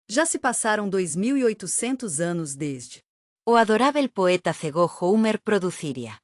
Já se passaram 2800 anos desde. O adorável poeta cegó Homer produziria.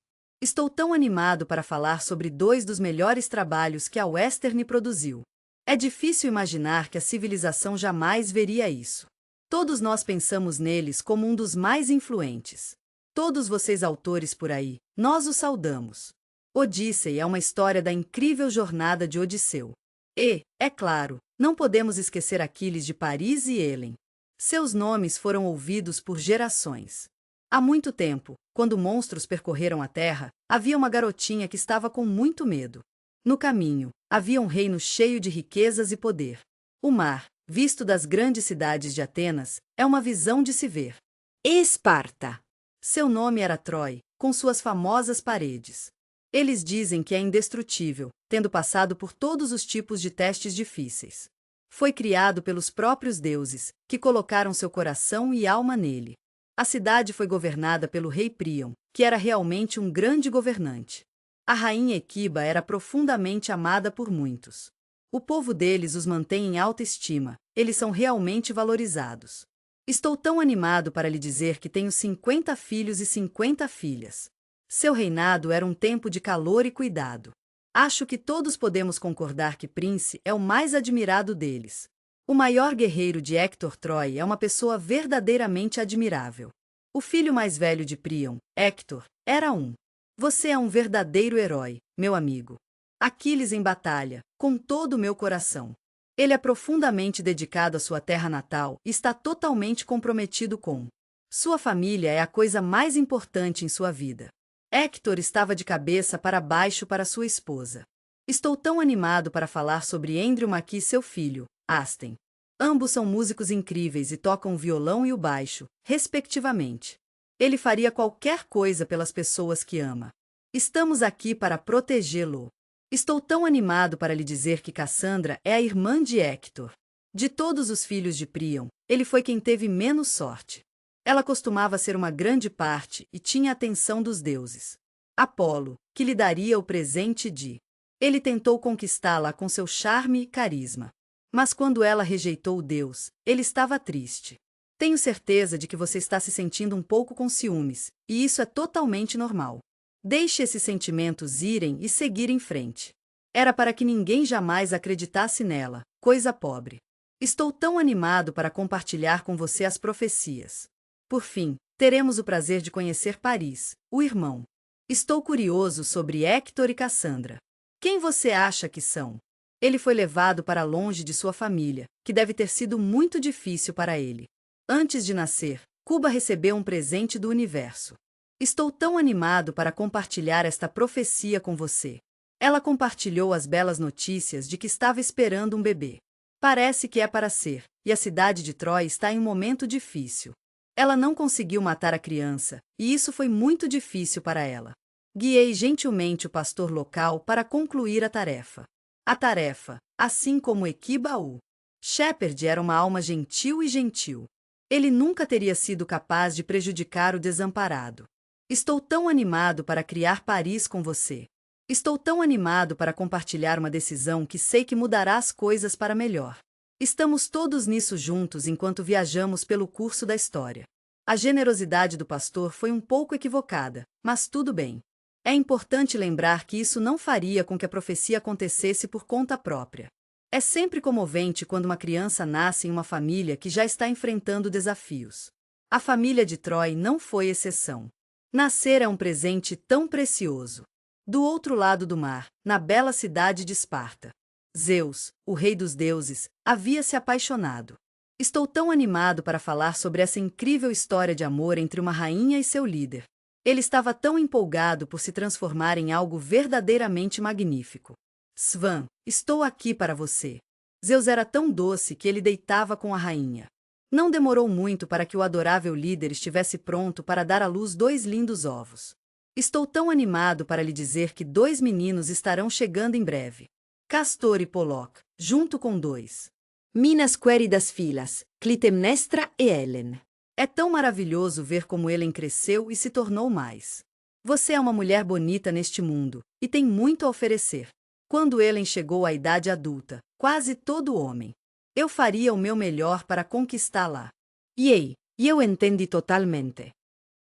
Estou tão animado para falar sobre dois dos melhores trabalhos que a Western produziu. É difícil imaginar que a civilização jamais veria isso. Todos nós pensamos neles como um dos mais influentes. Todos vocês autores por aí, nós os saudamos. Odissei é uma história da incrível jornada de Odisseu. E, é claro, não podemos esquecer Aquiles de Paris e Helen. Seus nomes foram ouvidos por gerações. Há muito tempo, quando monstros percorreram a terra, havia uma garotinha que estava com muito medo. No caminho, havia um reino cheio de riquezas e poder. O mar, visto das grandes cidades de Atenas, é uma visão de se ver. Esparta. Seu nome era Troy, com suas famosas paredes. Eles dizem que é indestrutível, tendo passado por todos os tipos de testes difíceis. Foi criado pelos próprios deuses, que colocaram seu coração e alma nele. A cidade foi governada pelo rei Príamo, que era realmente um grande governante. A rainha Equiba era profundamente amada por muitos. O povo deles os mantém em alta estima, eles são realmente valorizados. Estou tão animado para lhe dizer que tenho 50 filhos e 50 filhas. Seu reinado era um tempo de calor e cuidado. Acho que todos podemos concordar que Prince é o mais admirado deles. O maior guerreiro de Hector Troy é uma pessoa verdadeiramente admirável. O filho mais velho de Príamo, Hector, era um. Você é um verdadeiro herói, meu amigo. Aquiles em batalha, com todo o meu coração. Ele é profundamente dedicado à sua terra natal e está totalmente comprometido com. Sua família é a coisa mais importante em sua vida. Hector estava de cabeça para baixo para sua esposa. Estou tão animado para falar sobre Andrew Mackie e seu filho, Aston. Ambos são músicos incríveis e tocam o violão e o baixo, respectivamente. Ele faria qualquer coisa pelas pessoas que ama. Estamos aqui para protegê-lo. Estou tão animado para lhe dizer que Cassandra é a irmã de Hector. De todos os filhos de Príamo, ele foi quem teve menos sorte. Ela costumava ser uma grande parte e tinha a atenção dos deuses. Apolo, que lhe daria o presente de. Ele tentou conquistá-la com seu charme e carisma. Mas quando ela rejeitou o deus, ele estava triste. Tenho certeza de que você está se sentindo um pouco com ciúmes, e isso é totalmente normal. Deixe esses sentimentos irem e seguir em frente. Era para que ninguém jamais acreditasse nela, coisa pobre. Estou tão animado para compartilhar com você as profecias. Por fim, teremos o prazer de conhecer Paris, o irmão. Estou curioso sobre Hector e Cassandra. Quem você acha que são? Ele foi levado para longe de sua família, que deve ter sido muito difícil para ele. Antes de nascer, Cuba recebeu um presente do universo. Estou tão animado para compartilhar esta profecia com você. Ela compartilhou as belas notícias de que estava esperando um bebê. Parece que é para ser, e a cidade de Troy está em um momento difícil. Ela não conseguiu matar a criança, e isso foi muito difícil para ela. Guiei gentilmente o pastor local para concluir a tarefa. A tarefa, assim como Equiba-U. Shepherd era uma alma gentil e gentil. Ele nunca teria sido capaz de prejudicar o desamparado. Estou tão animado para criar Paris com você. Estou tão animado para compartilhar uma decisão que sei que mudará as coisas para melhor. Estamos todos nisso juntos enquanto viajamos pelo curso da história. A generosidade do pastor foi um pouco equivocada, mas tudo bem. É importante lembrar que isso não faria com que a profecia acontecesse por conta própria. É sempre comovente quando uma criança nasce em uma família que já está enfrentando desafios. A família de Troy não foi exceção. Nascer é um presente tão precioso. Do outro lado do mar, na bela cidade de Esparta, Zeus, o rei dos deuses, havia se apaixonado. Estou tão animado para falar sobre essa incrível história de amor entre uma rainha e seu líder. Ele estava tão empolgado por se transformar em algo verdadeiramente magnífico. Svan, estou aqui para você. Zeus era tão doce que ele deitava com a rainha. Não demorou muito para que o adorável líder estivesse pronto para dar à luz 2 lindos ovos. Estou tão animado para lhe dizer que 2 meninos estarão chegando em breve. Castor e Pollock, junto com 2. Minas queridas filas, Clitemnestra e Helen. É tão maravilhoso ver como Helen cresceu e se tornou mais. Você é uma mulher bonita neste mundo, e tem muito a oferecer. Quando Helen chegou à idade adulta, quase todo homem Eu faria o meu melhor para conquistá-la. E eu entendi totalmente.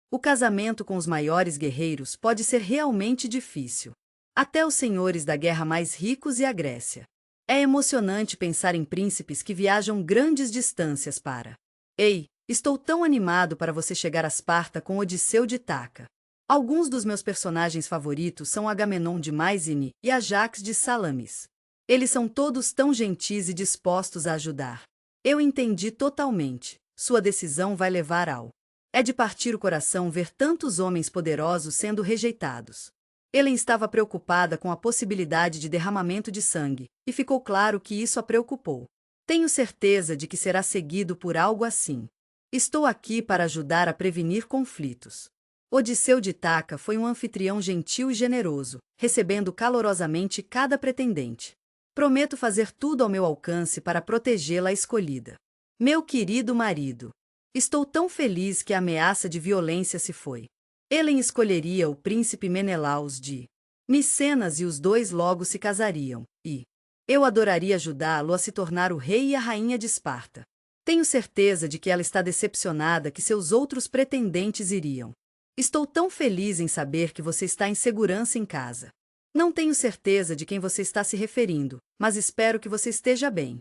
O casamento com os maiores guerreiros pode ser realmente difícil. Até os senhores da guerra mais ricos e a Grécia. É emocionante pensar em príncipes que viajam grandes distâncias para. Ei, estou tão animado para você chegar a Esparta com Odisseu de Ítaca. Alguns dos meus personagens favoritos são Agamenon de Mycenae e Ajax de Salamis. Eles são todos tão gentis e dispostos a ajudar. Eu entendi totalmente. Sua decisão vai levar ao. É de partir o coração ver tantos homens poderosos sendo rejeitados. Helen estava preocupada com a possibilidade de derramamento de sangue, e ficou claro que isso a preocupou. Tenho certeza de que será seguido por algo assim. Estou aqui para ajudar a prevenir conflitos. Odisseu de Ítaca foi um anfitrião gentil e generoso, recebendo calorosamente cada pretendente. Prometo fazer tudo ao meu alcance para protegê-la escolhida. Meu querido marido. Estou tão feliz que a ameaça de violência se foi. Helen escolheria o príncipe Menelaus de Micenas e os dois logo se casariam, e eu adoraria ajudá-lo a se tornar o rei e a rainha de Esparta. Tenho certeza de que ela está decepcionada que seus outros pretendentes iriam. Estou tão feliz em saber que você está em segurança em casa. Não tenho certeza de quem você está se referindo, mas espero que você esteja bem.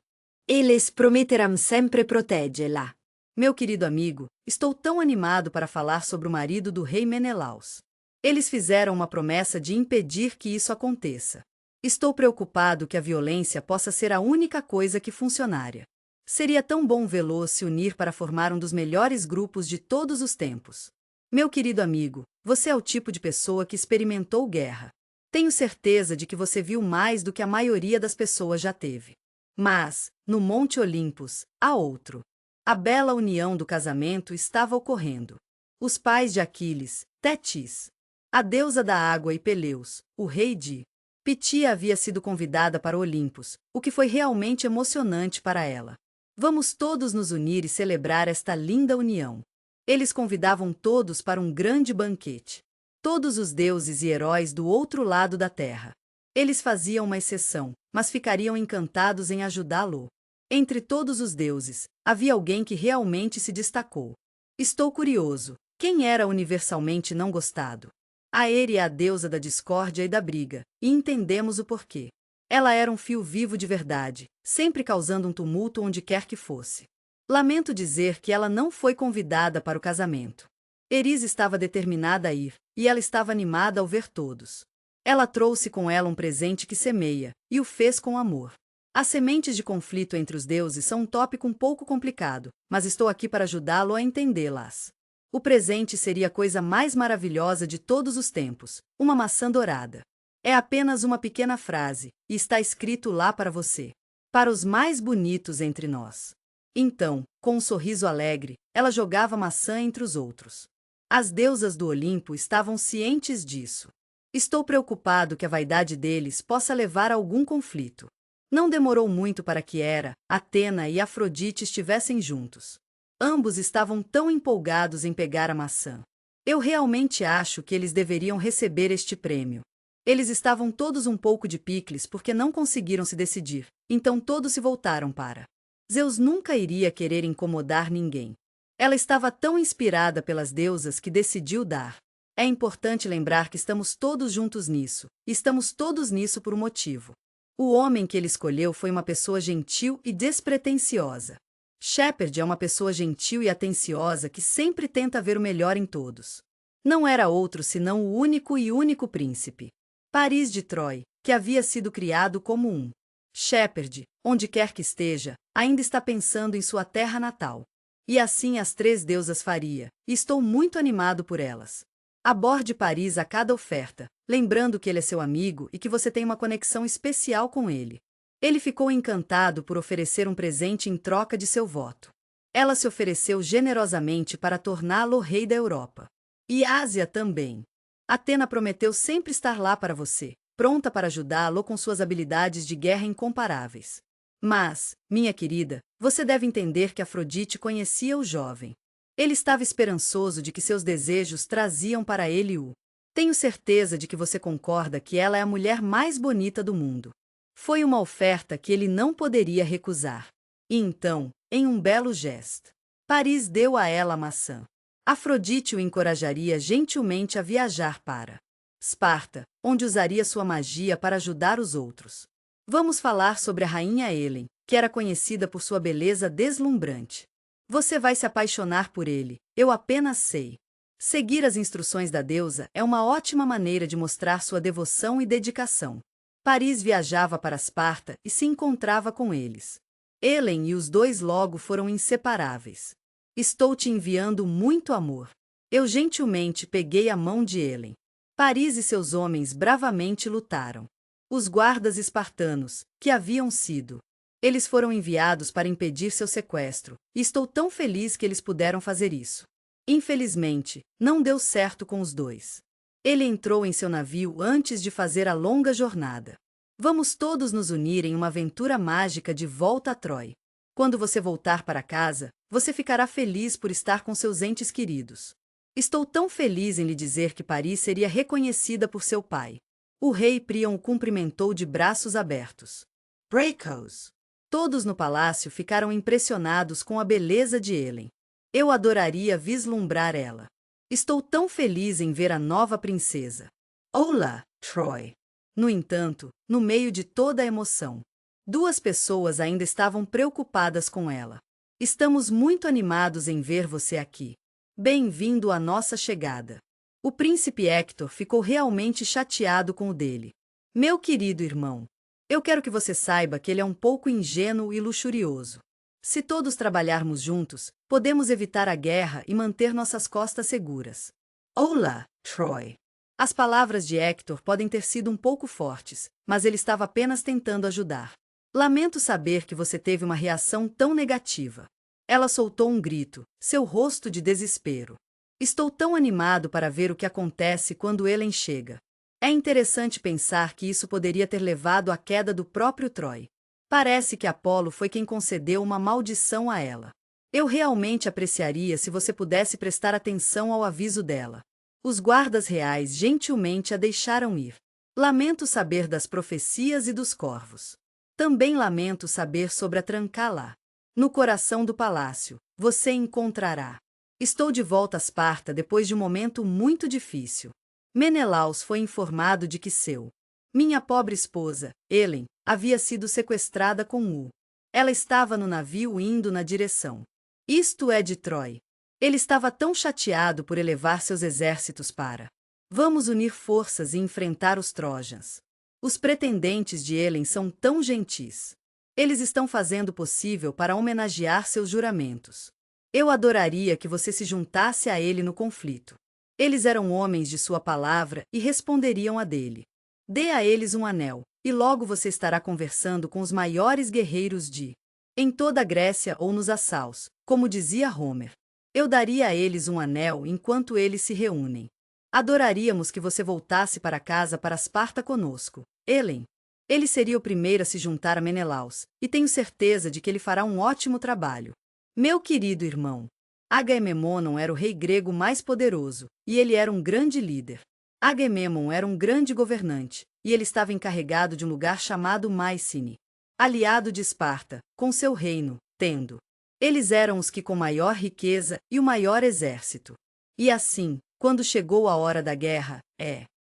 Eles prometeram sempre protegê-la. Meu querido amigo, estou tão animado para falar sobre o marido do rei Menelaus. Eles fizeram uma promessa de impedir que isso aconteça. Estou preocupado que a violência possa ser a única coisa que funcionaria. Seria tão bom vê-lo se unir para formar um dos melhores grupos de todos os tempos. Meu querido amigo, você é o tipo de pessoa que experimentou guerra. Tenho certeza de que você viu mais do que a maioria das pessoas já teve. Mas, no Monte Olympus, há outro. A bela união do casamento estava ocorrendo. Os pais de Aquiles, Tétis, a deusa da água e Peleus, o rei de Pitia havia sido convidada para Olympus, o que foi realmente emocionante para ela. Vamos todos nos unir e celebrar esta linda união. Eles convidavam todos para um grande banquete. Todos os deuses e heróis do outro lado da terra. Eles faziam uma exceção, mas ficariam encantados em ajudá-lo. Entre todos os deuses, havia alguém que realmente se destacou. Estou curioso. Quem era universalmente não gostado? Aere é a deusa da discórdia e da briga, e entendemos o porquê. Ela era um fio vivo de verdade, sempre causando um tumulto onde quer que fosse. Lamento dizer que ela não foi convidada para o casamento. Eris estava determinada a ir, e ela estava animada ao ver todos. Ela trouxe com ela um presente que semeia, e o fez com amor. As sementes de conflito entre os deuses são um tópico um pouco complicado, mas estou aqui para ajudá-lo a entendê-las. O presente seria a coisa mais maravilhosa de todos os tempos, uma maçã dourada. É apenas uma pequena frase, e está escrito lá para você. Para os mais bonitos entre nós. Então, com um sorriso alegre, ela jogava a maçã entre os outros. As deusas do Olimpo estavam cientes disso. Estou preocupado que a vaidade deles possa levar a algum conflito. Não demorou muito para que Hera, Atena e Afrodite estivessem juntos. Ambos estavam tão empolgados em pegar a maçã. Eu realmente acho que eles deveriam receber este prêmio. Eles estavam todos um pouco de picles porque não conseguiram se decidir, então todos se voltaram para. Zeus nunca iria querer incomodar ninguém. Ela estava tão inspirada pelas deusas que decidiu dar. É importante lembrar que estamos todos juntos nisso, e estamos todos nisso por um motivo. O homem que ele escolheu foi uma pessoa gentil e despretensiosa. Shepard é uma pessoa gentil e atenciosa que sempre tenta ver o melhor em todos. Não era outro senão o único príncipe. Paris de Troy, que havia sido criado como um. Shepard, onde quer que esteja, ainda está pensando em sua terra natal. E assim as três deusas faria, e estou muito animado por elas. Aborde Paris a cada oferta, lembrando que ele é seu amigo e que você tem uma conexão especial com ele. Ele ficou encantado por oferecer um presente em troca de seu voto. Ela se ofereceu generosamente para torná-lo rei da Europa. E Ásia também. Atena prometeu sempre estar lá para você, pronta para ajudá-lo com suas habilidades de guerra incomparáveis. Mas, minha querida, você deve entender que Afrodite conhecia o jovem. Ele estava esperançoso de que seus desejos traziam para ele o. Tenho certeza de que você concorda que ela é a mulher mais bonita do mundo. Foi uma oferta que ele não poderia recusar. E então, em um belo gesto, Paris deu a ela a maçã. Afrodite o encorajaria gentilmente a viajar para Esparta, onde usaria sua magia para ajudar os outros. Vamos falar sobre a rainha Helen, que era conhecida por sua beleza deslumbrante. Você vai se apaixonar por ele, eu apenas sei. Seguir as instruções da deusa é uma ótima maneira de mostrar sua devoção e dedicação. Paris viajava para Esparta e se encontrava com eles. Helen e os dois logo foram inseparáveis. Estou te enviando muito amor. Eu gentilmente peguei a mão de Helen. Paris e seus homens bravamente lutaram. Os guardas espartanos, que haviam sido. Eles foram enviados para impedir seu sequestro, e estou tão feliz que eles puderam fazer isso. Infelizmente, não deu certo com os dois. Ele entrou em seu navio antes de fazer a longa jornada. Vamos todos nos unir em uma aventura mágica de volta a Troy. Quando você voltar para casa, você ficará feliz por estar com seus entes queridos. Estou tão feliz em lhe dizer que Paris seria reconhecida por seu pai. O rei Príamo o cumprimentou de braços abertos. Breakos! Todos no palácio ficaram impressionados com a beleza de Helen. Eu adoraria vislumbrar ela. Estou tão feliz em ver a nova princesa. Olá, Troy! No entanto, no meio de toda a emoção, duas pessoas ainda estavam preocupadas com ela. Estamos muito animados em ver você aqui. Bem-vindo à nossa chegada. O príncipe Hector ficou realmente chateado com o dele. Meu querido irmão, eu quero que você saiba que ele é um pouco ingênuo e luxurioso. Se todos trabalharmos juntos, podemos evitar a guerra e manter nossas costas seguras. Olá, Troy! As palavras de Hector podem ter sido um pouco fortes, mas ele estava apenas tentando ajudar. Lamento saber que você teve uma reação tão negativa. Ela soltou um grito, seu rosto de desespero. Estou tão animado para ver o que acontece quando Helen chega. É interessante pensar que isso poderia ter levado à queda do próprio Troy. Parece que Apolo foi quem concedeu uma maldição a ela. Eu realmente apreciaria se você pudesse prestar atenção ao aviso dela. Os guardas reais gentilmente a deixaram ir. Lamento saber das profecias e dos corvos. Também lamento saber sobre a Trancalá. No coração do palácio, você encontrará. Estou de volta a Esparta depois de um momento muito difícil. Menelaus foi informado de que minha pobre esposa, Helen, havia sido sequestrada com U. Ela estava no navio indo na direção. Isto é de Troy. Ele estava tão chateado por elevar seus exércitos para. Vamos unir forças e enfrentar os Trojans. Os pretendentes de Helen são tão gentis. Eles estão fazendo o possível para homenagear seus juramentos. Eu adoraria que você se juntasse a ele no conflito. Eles eram homens de sua palavra e responderiam a dele. Dê a eles um anel, e logo você estará conversando com os maiores guerreiros em toda a Grécia ou nos Assaus, como dizia Homer. Eu daria a eles um anel enquanto eles se reúnem. Adoraríamos que você voltasse para casa para Esparta conosco, Helen. Ele seria o primeiro a se juntar a Menelaus, e tenho certeza de que ele fará um ótimo trabalho. Meu querido irmão, Agamemnon era o rei grego mais poderoso, e ele era um grande líder. Agamemnon era um grande governante, e ele estava encarregado de um lugar chamado Mycene, aliado de Esparta, com seu reino, tendo. Eles eram os que com maior riqueza e o maior exército. E assim, quando chegou a hora da guerra,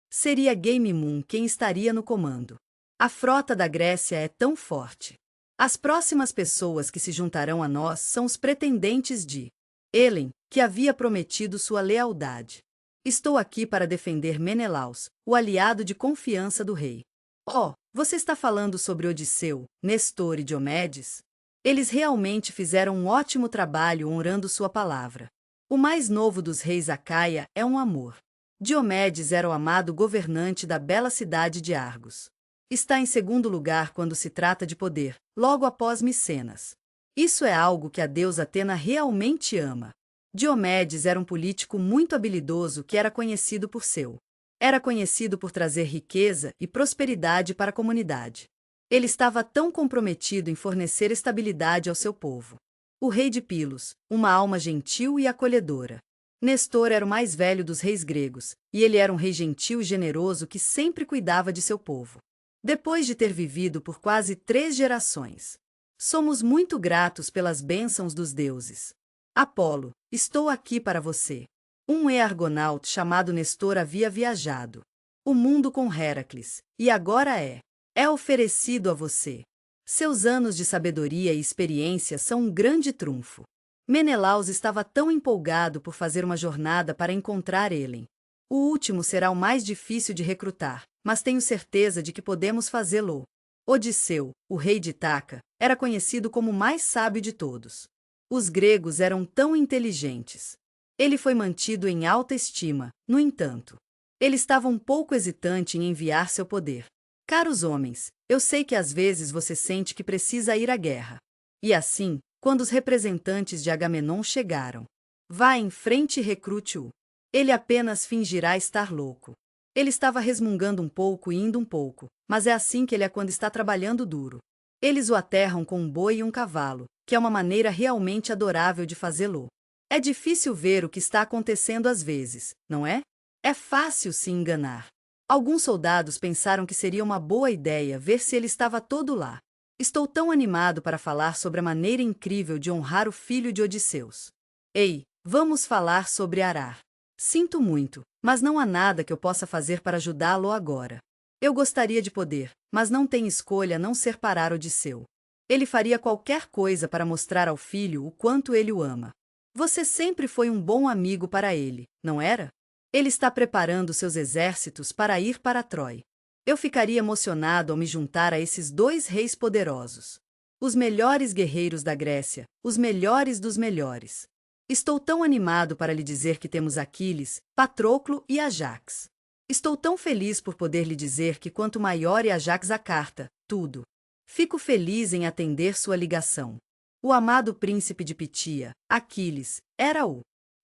seria Agamemnon quem estaria no comando. A frota da Grécia é tão forte. As próximas pessoas que se juntarão a nós são os pretendentes de Helen, que havia prometido sua lealdade. Estou aqui para defender Menelaus, o aliado de confiança do rei. Oh, você está falando sobre Odisseu, Nestor e Diomedes? Eles realmente fizeram um ótimo trabalho honrando sua palavra. O mais novo dos reis Acaia é um amor. Diomedes era o amado governante da bela cidade de Argos. Está em segundo lugar quando se trata de poder, logo após Micenas. Isso é algo que a deusa Atena realmente ama. Diomedes era um político muito habilidoso que era conhecido por trazer riqueza e prosperidade para a comunidade. Ele estava tão comprometido em fornecer estabilidade ao seu povo. O rei de Pilos, uma alma gentil e acolhedora. Nestor era o mais velho dos reis gregos, e ele era um rei gentil e generoso que sempre cuidava de seu povo. Depois de ter vivido por quase 3 gerações, Somos muito gratos pelas bênçãos dos deuses. Apolo, estou aqui para você. Um argonaute chamado Nestor havia viajado o mundo com Heracles, e agora é oferecido a você. Seus anos de sabedoria e experiência são um grande trunfo. Menelaus estava tão empolgado por fazer uma jornada para encontrar Helen. O último será o mais difícil de recrutar, mas tenho certeza de que podemos fazê-lo. Odisseu, o rei de Ítaca, era conhecido como o mais sábio de todos. Os gregos eram tão inteligentes. Ele foi mantido em alta estima, no entanto. Ele estava um pouco hesitante em enviar seu poder. Caros homens, eu sei que às vezes você sente que precisa ir à guerra. E assim, quando os representantes de Agamenon chegaram, vá em frente e recrute-o. Ele apenas fingirá estar louco. Ele estava resmungando um pouco e indo um pouco, mas é assim que ele é quando está trabalhando duro. Eles o aterram com um boi e um cavalo, que é uma maneira realmente adorável de fazê-lo. É difícil ver o que está acontecendo às vezes, não é? É fácil se enganar. Alguns soldados pensaram que seria uma boa ideia ver se ele estava todo lá. Estou tão animado para falar sobre a maneira incrível de honrar o filho de Odisseus. Ei, vamos falar sobre Arar. Sinto muito, mas não há nada que eu possa fazer para ajudá-lo agora. Eu gostaria de poder, mas não tenho escolha a não ser parar Odisseu. Ele faria qualquer coisa para mostrar ao filho o quanto ele o ama. Você sempre foi um bom amigo para ele, não era? Ele está preparando seus exércitos para ir para Troia. Eu ficaria emocionado ao me juntar a esses dois reis poderosos. Os melhores guerreiros da Grécia, os melhores dos melhores. Estou tão animado para lhe dizer que temos Aquiles, Patroclo e Ajax. Estou tão feliz por poder lhe dizer que quanto maior é Ajax a carta, tudo. Fico feliz em atender sua ligação. O amado príncipe de Pitia, Aquiles, era.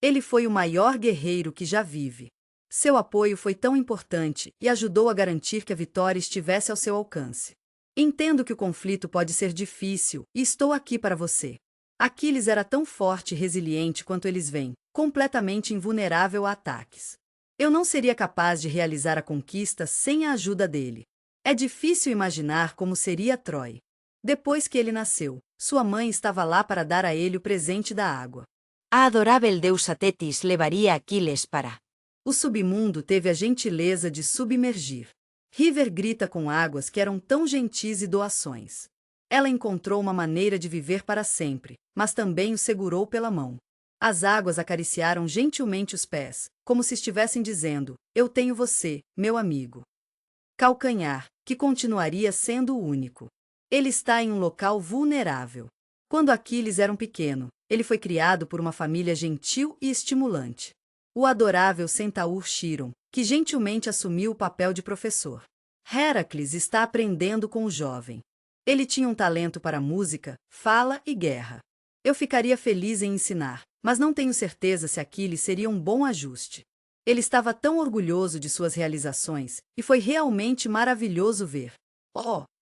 Ele foi o maior guerreiro que já vive. Seu apoio foi tão importante e ajudou a garantir que a vitória estivesse ao seu alcance. Entendo que o conflito pode ser difícil e estou aqui para você. Aquiles era tão forte e resiliente quanto eles veem, completamente invulnerável a ataques. Eu não seria capaz de realizar a conquista sem a ajuda dele. É difícil imaginar como seria Troia. Depois que ele nasceu, sua mãe estava lá para dar a ele o presente da água. A adorável deusa Tetis levaria Aquiles para. O submundo teve a gentileza de submergir. River grita com águas que eram tão gentis e doações. Ela encontrou uma maneira de viver para sempre, mas também o segurou pela mão. As águas acariciaram gentilmente os pés, como se estivessem dizendo: eu tenho você, meu amigo. Calcanhar, que continuaria sendo o único. Ele está em um local vulnerável. Quando Aquiles era um pequeno, ele foi criado por uma família gentil e estimulante. O adorável centaur Chiron, que gentilmente assumiu o papel de professor. Heracles está aprendendo com o jovem. Ele tinha um talento para música, fala e guerra. Eu ficaria feliz em ensinar, mas não tenho certeza se Aquiles seria um bom ajuste. Ele estava tão orgulhoso de suas realizações, e foi realmente maravilhoso ver.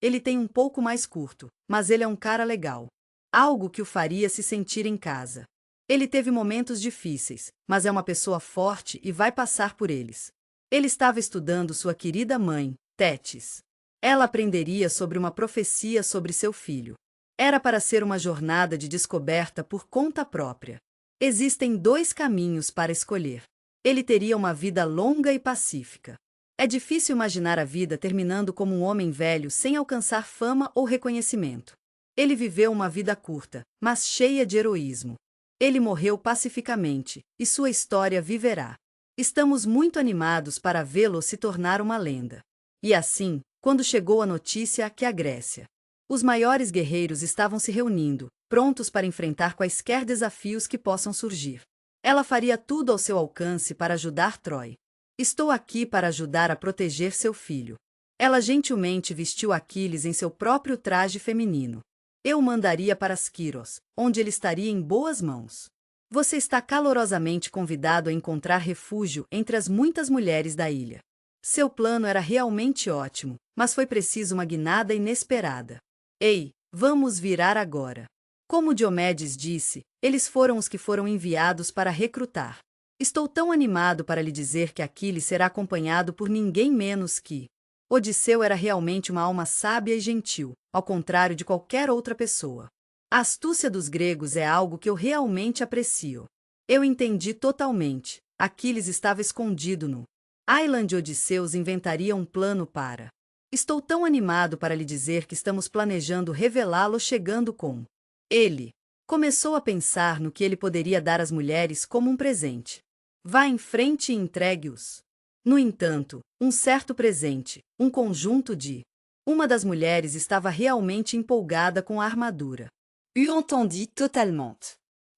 Ele tem um pouco mais curto, mas ele é um cara legal. Algo que o faria se sentir em casa. Ele teve momentos difíceis, mas é uma pessoa forte e vai passar por eles. Ele estava estudando sua querida mãe, Tétis. Ela aprenderia sobre uma profecia sobre seu filho. Era para ser uma jornada de descoberta por conta própria. Existem dois caminhos para escolher. Ele teria uma vida longa e pacífica. É difícil imaginar a vida terminando como um homem velho sem alcançar fama ou reconhecimento. Ele viveu uma vida curta, mas cheia de heroísmo. Ele morreu pacificamente, e sua história viverá. Estamos muito animados para vê-lo se tornar uma lenda. E assim, quando chegou a notícia que a Grécia, os maiores guerreiros estavam se reunindo, prontos para enfrentar quaisquer desafios que possam surgir. Ela faria tudo ao seu alcance para ajudar Troia. Estou aqui para ajudar a proteger seu filho. Ela gentilmente vestiu Aquiles em seu próprio traje feminino. Eu o mandaria para Squiros, onde ele estaria em boas mãos. Você está calorosamente convidado a encontrar refúgio entre as muitas mulheres da ilha. Seu plano era realmente ótimo, mas foi preciso uma guinada inesperada. Ei, vamos virar agora. Como Diomedes disse, eles foram os que foram enviados para recrutar. Estou tão animado para lhe dizer que Aquiles será acompanhado por ninguém menos que Odisseu era realmente uma alma sábia e gentil, ao contrário de qualquer outra pessoa. A astúcia dos gregos é algo que eu realmente aprecio. Eu entendi totalmente. Aquiles estava escondido no Island de Odisseus inventaria um plano para. Estou tão animado para lhe dizer que estamos planejando revelá-lo chegando com. Ele começou a pensar no que ele poderia dar às mulheres como um presente. Vá em frente e entregue-os. No entanto, um certo presente, um conjunto de. Uma das mulheres estava realmente empolgada com a armadura. Eu entendi totalement.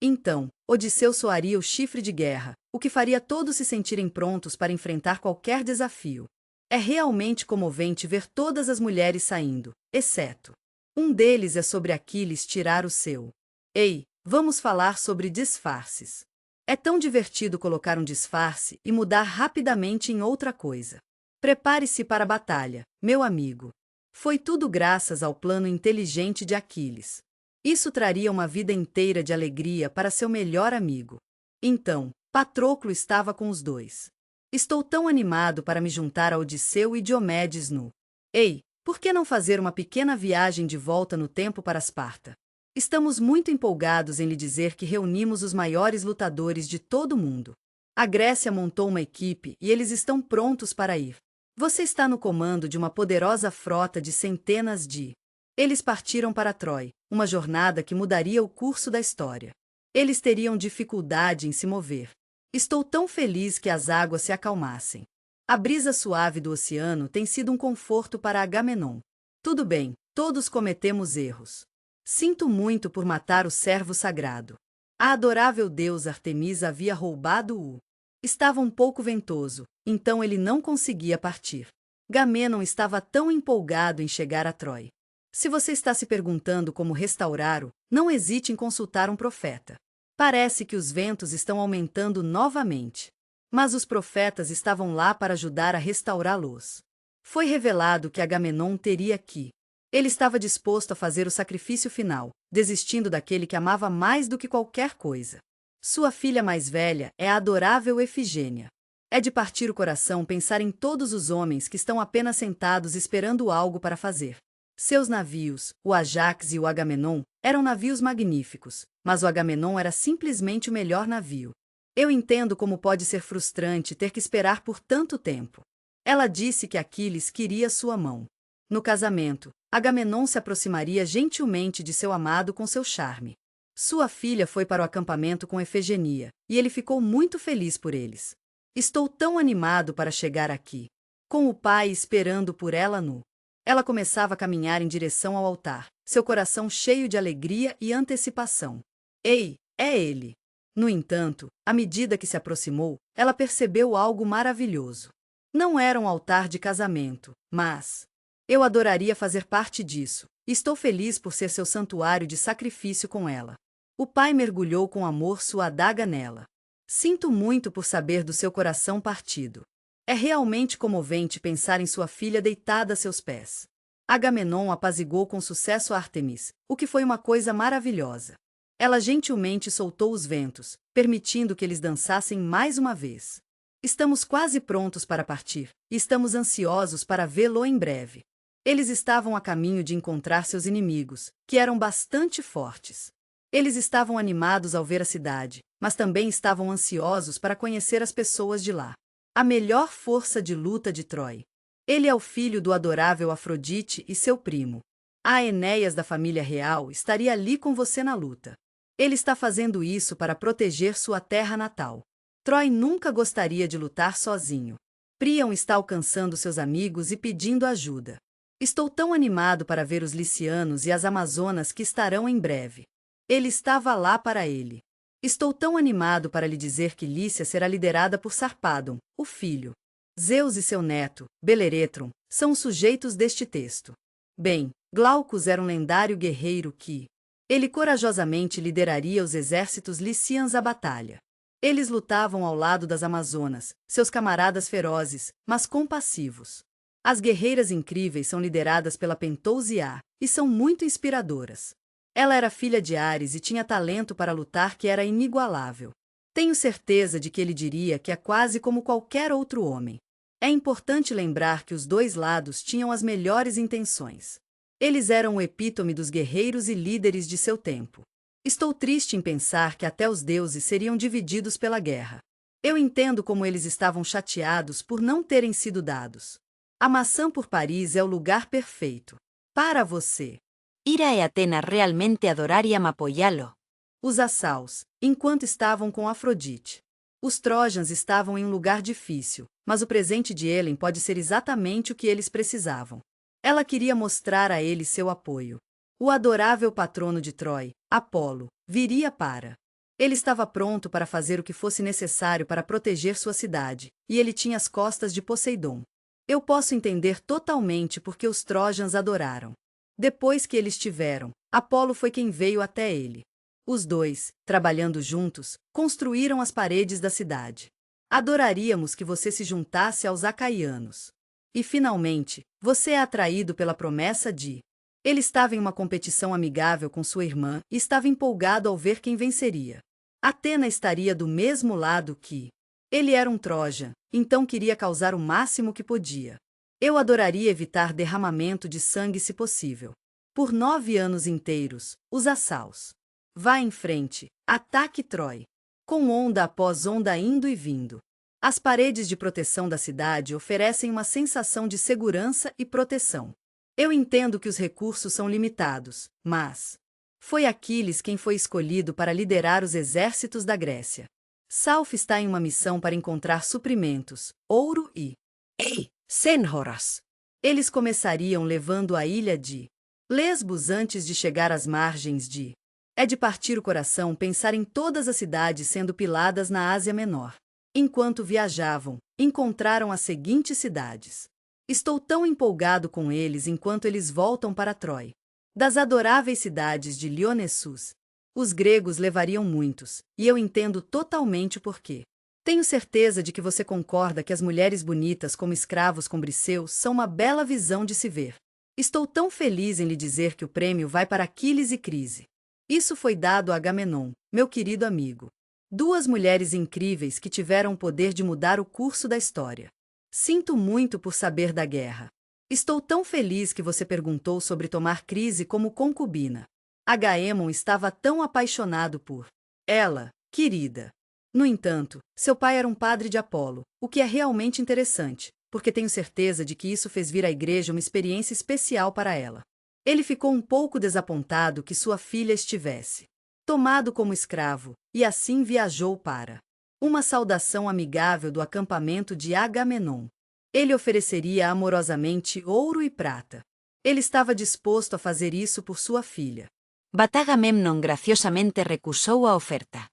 Então, Odisseu soaria o chifre de guerra, o que faria todos se sentirem prontos para enfrentar qualquer desafio. É realmente comovente ver todas as mulheres saindo, exceto. Um deles é sobre Aquiles tirar o seu. Ei, vamos falar sobre disfarces. É tão divertido colocar um disfarce e mudar rapidamente em outra coisa. Prepare-se para a batalha, meu amigo. Foi tudo graças ao plano inteligente de Aquiles. Isso traria uma vida inteira de alegria para seu melhor amigo. Então, Patroclo estava com os dois. Estou tão animado para me juntar a Odisseu e Diomedes no. Ei, por que não fazer uma pequena viagem de volta no tempo para Esparta? Estamos muito empolgados em lhe dizer que reunimos os maiores lutadores de todo o mundo. A Grécia montou uma equipe e eles estão prontos para ir. Você está no comando de uma poderosa frota de centenas de. Eles partiram para Troia, uma jornada que mudaria o curso da história. Eles teriam dificuldade em se mover. Estou tão feliz que as águas se acalmassem. A brisa suave do oceano tem sido um conforto para Agamenon. Tudo bem, todos cometemos erros. Sinto muito por matar o servo sagrado. A adorável deusa Artemisa havia roubado-o. Estava um pouco ventoso, então ele não conseguia partir. Agamenon estava tão empolgado em chegar a Troia. Se você está se perguntando como restaurá-lo, não hesite em consultar um profeta. Parece que os ventos estão aumentando novamente. Mas os profetas estavam lá para ajudar a restaurá-los. Foi revelado que Agamenon teria que. Ele estava disposto a fazer o sacrifício final, desistindo daquele que amava mais do que qualquer coisa. Sua filha mais velha é a adorável Efigênia. É de partir o coração pensar em todos os homens que estão apenas sentados esperando algo para fazer. Seus navios, o Ajax e o Agamenon, eram navios magníficos, mas o Agamenon era simplesmente o melhor navio. Eu entendo como pode ser frustrante ter que esperar por tanto tempo. Ela disse que Aquiles queria sua mão. No casamento, Agamenon se aproximaria gentilmente de seu amado com seu charme. Sua filha foi para o acampamento com Efigenia, e ele ficou muito feliz por eles. Estou tão animado para chegar aqui. Com o pai esperando por ela no. Ela começava a caminhar em direção ao altar, seu coração cheio de alegria e antecipação. Ei, é ele! No entanto, à medida que se aproximou, ela percebeu algo maravilhoso. Não era um altar de casamento, mas. Eu adoraria fazer parte disso. Estou feliz por ser seu santuário de sacrifício com ela. O pai mergulhou com amor sua adaga nela. Sinto muito por saber do seu coração partido. É realmente comovente pensar em sua filha deitada a seus pés. Agamenon apaziguou com sucesso Ártemis, o que foi uma coisa maravilhosa. Ela gentilmente soltou os ventos, permitindo que eles dançassem mais uma vez. Estamos quase prontos para partir, e estamos ansiosos para vê-lo em breve. Eles estavam a caminho de encontrar seus inimigos, que eram bastante fortes. Eles estavam animados ao ver a cidade, mas também estavam ansiosos para conhecer as pessoas de lá. A melhor força de luta de Troia. Ele é o filho do adorável Afrodite e seu primo. A Enéas da família real estaria ali com você na luta. Ele está fazendo isso para proteger sua terra natal. Troy nunca gostaria de lutar sozinho. Príamo está alcançando seus amigos e pedindo ajuda. Estou tão animado para ver os Licianos e as Amazonas que estarão em breve. Ele estava lá para ele. Estou tão animado para lhe dizer que Lícia será liderada por Sarpádon, o filho. Zeus e seu neto, Beleretron, são os sujeitos deste texto. Bem, Glaucus era um lendário guerreiro que. Ele corajosamente lideraria os exércitos licians à batalha. Eles lutavam ao lado das Amazonas, seus camaradas ferozes, mas compassivos. As guerreiras incríveis são lideradas pela Pentousia, e são muito inspiradoras. Ela era filha de Ares e tinha talento para lutar que era inigualável. Tenho certeza de que ele diria que é quase como qualquer outro homem. É importante lembrar que os dois lados tinham as melhores intenções. Eles eram o epítome dos guerreiros e líderes de seu tempo. Estou triste em pensar que até os deuses seriam divididos pela guerra. Eu entendo como eles estavam chateados por não terem sido dados. A maçã por Paris é o lugar perfeito. Para você. Ira e Atena realmente adorariam apoiá-lo. Os assaus, enquanto estavam com Afrodite. Os Trojans estavam em um lugar difícil, mas o presente de Helen pode ser exatamente o que eles precisavam. Ela queria mostrar a ele seu apoio. O adorável patrono de Troy, Apolo, viria para. Ele estava pronto para fazer o que fosse necessário para proteger sua cidade, e ele tinha as costas de Poseidon. Eu posso entender totalmente porque os Trojans adoraram. Depois que eles tiveram, Apolo foi quem veio até ele. Os dois, trabalhando juntos, construíram as paredes da cidade. Adoraríamos que você se juntasse aos acaianos. E, finalmente, você é atraído pela promessa de... Ele estava em uma competição amigável com sua irmã e estava empolgado ao ver quem venceria. Atena estaria do mesmo lado que... Ele era um Trojan, então queria causar o máximo que podia. Eu adoraria evitar derramamento de sangue se possível. Por 9 anos inteiros, os assaus. Vá em frente, ataque Troy. Com onda após onda indo e vindo. As paredes de proteção da cidade oferecem uma sensação de segurança e proteção. Eu entendo que os recursos são limitados, mas... Foi Aquiles quem foi escolhido para liderar os exércitos da Grécia. Salf está em uma missão para encontrar suprimentos, ouro e... Ei, Senhoras! Eles começariam levando a ilha de Lesbos antes de chegar às margens de... É de partir o coração pensar em todas as cidades sendo piladas na Ásia Menor. Enquanto viajavam, encontraram as seguintes cidades. Estou tão empolgado com eles enquanto eles voltam para Troy. Das adoráveis cidades de Lionessus. Os gregos levariam muitos, e eu entendo totalmente o porquê. Tenho certeza de que você concorda que as mulheres bonitas como escravos com Briseus são uma bela visão de se ver. Estou tão feliz em lhe dizer que o prêmio vai para Aquiles e Crise. Isso foi dado a Agamenon, meu querido amigo. 2 mulheres incríveis que tiveram o poder de mudar o curso da história. Sinto muito por saber da guerra. Estou tão feliz que você perguntou sobre tomar Crise como concubina. Agaemon estava tão apaixonado por ela, querida. No entanto, seu pai era um padre de Apolo, o que é realmente interessante, porque tenho certeza de que isso fez vir à igreja uma experiência especial para ela. Ele ficou um pouco desapontado que sua filha estivesse tomado como escravo, e assim viajou para uma saudação amigável do acampamento de Agamenon. Ele ofereceria amorosamente ouro e prata. Ele estava disposto a fazer isso por sua filha. But Agamemnon graciosamente recusou a oferta.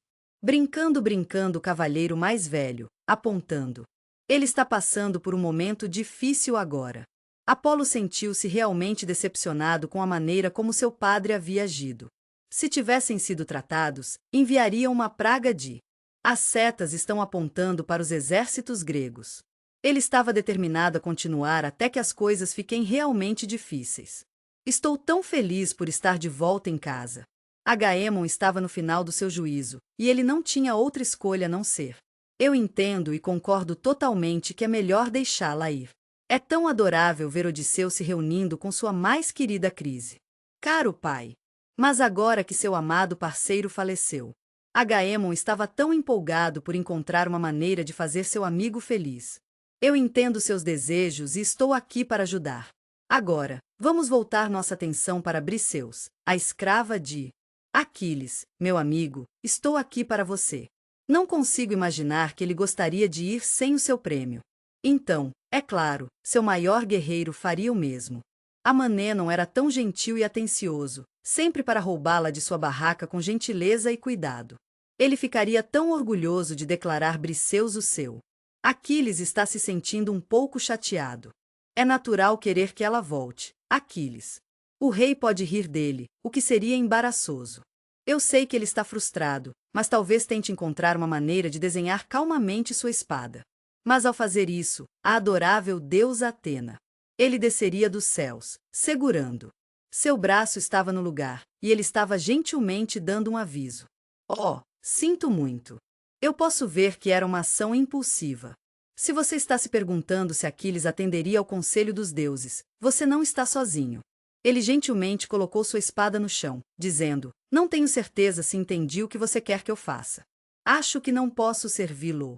Brincando, o cavalheiro mais velho, apontando. Ele está passando por um momento difícil agora. Apolo sentiu-se realmente decepcionado com a maneira como seu padre havia agido. Se tivessem sido tratados, enviariam uma praga de... As setas estão apontando para os exércitos gregos. Ele estava determinado a continuar até que as coisas fiquem realmente difíceis. Estou tão feliz por estar de volta em casa. Agaemon estava no final do seu juízo, e ele não tinha outra escolha a não ser. Eu entendo e concordo totalmente que é melhor deixá-la ir. É tão adorável ver Odisseu se reunindo com sua mais querida Crise. Caro pai. Mas agora que seu amado parceiro faleceu, Agaemon estava tão empolgado por encontrar uma maneira de fazer seu amigo feliz. Eu entendo seus desejos e estou aqui para ajudar. Agora, vamos voltar nossa atenção para Briseus, a escrava de Aquiles, meu amigo, estou aqui para você. Não consigo imaginar que ele gostaria de ir sem o seu prêmio. Então, é claro, seu maior guerreiro faria o mesmo. Amamenon era tão gentil e atencioso, sempre para roubá-la de sua barraca com gentileza e cuidado. Ele ficaria tão orgulhoso de declarar Briseus o seu. Aquiles está se sentindo um pouco chateado. É natural querer que ela volte, Aquiles. O rei pode rir dele, o que seria embaraçoso. Eu sei que ele está frustrado, mas talvez tente encontrar uma maneira de desenhar calmamente sua espada. Mas ao fazer isso, a adorável deusa Atena. Ele desceria dos céus, segurando. Seu braço estava no lugar, e ele estava gentilmente dando um aviso. Oh, sinto muito. Eu posso ver que era uma ação impulsiva. Se você está se perguntando se Aquiles atenderia ao conselho dos deuses, você não está sozinho. Ele gentilmente colocou sua espada no chão, dizendo: Não tenho certeza se entendi o que você quer que eu faça. Acho que não posso servi-lo.